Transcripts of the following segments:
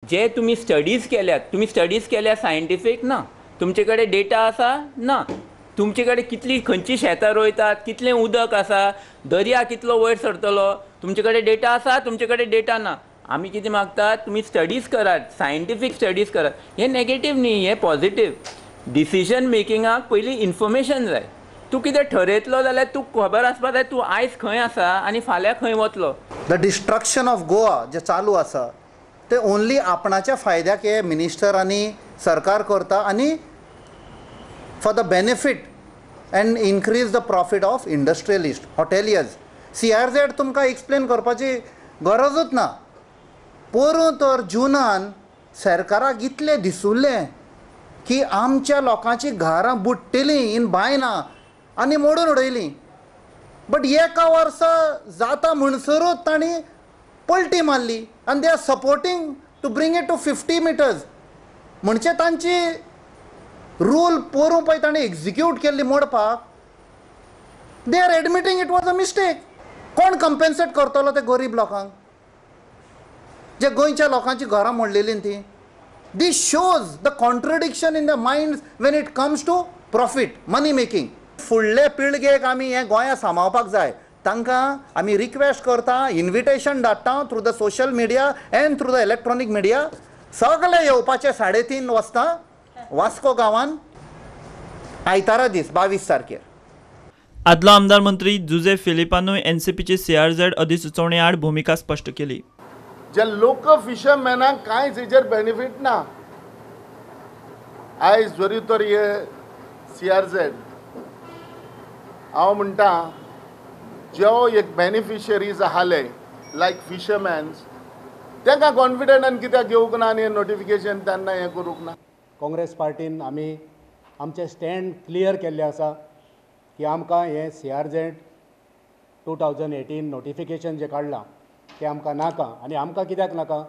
जे तुम्ही स्टडीज केल्यात सायंटिफीक ना, तुमचे कडेन डेटा आसा ना, तुमचे कडेन कितली खंयची शेतां रोयतात, कितलें उदक आसा, दर्या कितलो वयर सरतलो, तुमचे कडेन डेटा आसा, तुमचे कडेन डेटा ना. आमी कितें मागतात, तुमी स्टडीज करात, सायंटिफीक स्टडीज करात. हे नेगेटीव न्ही, हे पॉझिटीव. डिसिजन मेकिंगाक पयलीं इन्फॉर्मेशन जाय. तूं कितें ठरयतलो जाल्यार तूं खबर आसपा जाय तूं आयज खंय आसा आनी फाल्यां खंय वतलो. द डिस्ट्रक्शन ऑफ गोवा जे चालू आसा ते ओन्ली आपणाच्या फायद्याक हे मिनिस्टर आनी सरकार करता आनी for the benefit and increase the profit of industrialist, hoteliers. CRZ तुमकां एक्सप्लेन करपाची गरजूच ना. पोरूं तर जुनान सरकाराक इतलें दिसुल्लें की आमच्या लोकांची घरां बुडटलीं इन बायनां आनी मोडून उडयलीं. बट एका वर्सा जाता म्हणसरूच तांणी पलटी मारली आनी they are supporting to bring it to 50 metres. म्हणजे तांची रूल पोरूं पळय तांणी एक्झिक्यूट केल्ली मोडपाक, they are admitting it was a mistake. कोण कंपेन्सेट करतलो ते गरीब लोकांक, जे गोंयच्या लोकांची घरां मोडलेलीं ती. This shows the contradiction in the minds when it comes to profit, money making. फुडले पिळगेक आमी हें गोंया सांबाळपाक जाय. तांकां आमी रिक्वेस्ट करता, इन्विटेशन धाडटा through the social media end through the electronic media. सगळे येवपाचे 3:30 वाजता वास्को गांवान आयतारा दीस 22 तारखेर. आदलो आमदार मंत्री जुझे फिलिपानोय एनसीपीची CRZ अधिसुचोवणे आड भूमिका स्पश्ट केली. जे लोक फिशरमॅनाक कांयच हेजेर बेनिफीट ना. आयज जरी तर हे CRZ हांव म्हणटा जो एक बेनिफिशरीज आहाले लायक फिशरमॅन्स तांकां कॉन्फिडंटान कित्याक घेवंक ना आनी नोटिफिकेशन तेन्ना हें करूंक ना. काँग्रेस पार्टीन आमी आमचें स्टँड क्लियर केल्लें आसा की आमकां हें CRZ 2018 नोटिफिकेशन जें काडलां तें आमकां नाका. आनी आमकां कित्याक नाका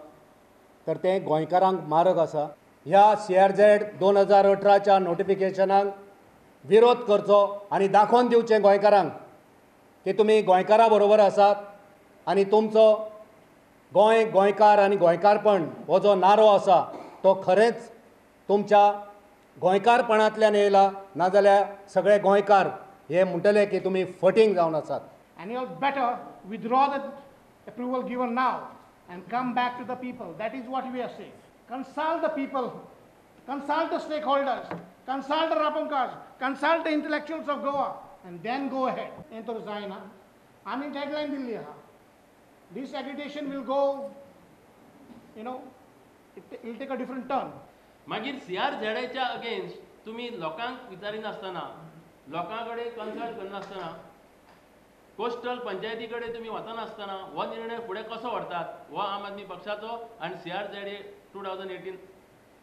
तर तें गोंयकारांक मारक आसा. ह्या CRZ 2018च्या नोटिफिकेशनाक विरोध करचो आनी दाखोवन दिवचें गोंयकारांक की तुमी गोंयकारा बरोबर आसात आनी तुमचो गोंयकार आनी गोंयकारपण हो जो नारो आसा तो खरेंच तुमच्या गोंयकारपणांतल्यान येयला, नाजाल्यार सगळे गोंयकार हे म्हणटले की तुमी फटींग जावन आसात. And you'll better withdraw the approval given now and come back to the people. That is what we are saying. Consult the people, consult the stakeholders, consult the Rapankars, consult the intellectuals of Goa, and then go ahead. Ento resign. I mean deadline dilli ha. This agitation will go, it will take a different turn. मागीर CRZच्या against तुम्ही लोकांक विचारिनासतना, लोकांकडे consult करनासतना, coastal पंचायती कडेन तुम्ही वचनासतना हो निर्णय फुडें कसो व्हरतात हो आम आदमी पक्षाचो आनी CRZ 2018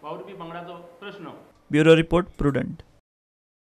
वावुरपी पंगडाचो प्रश्न. Bureau report prudent.